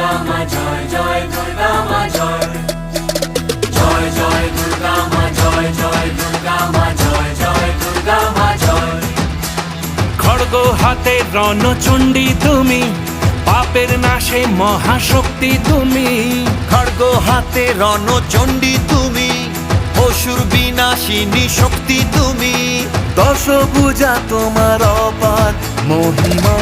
দুর্গা মা জয় জয় দুর্গা মা জয় জয় জয় দুর্গা মা জয় জয় দুর্গা মা জয় জয় দুর্গা মা জয়। খড়গ হাতে রণচণ্ডী তুমি, পাপের নাশে মহাশক্তি তুমি। খড়গ হাতে রণচণ্ডী তুমি, অসুর বিনাশিনী শক্তি তুমি। দশভুজা তোমার অপার মহিমা।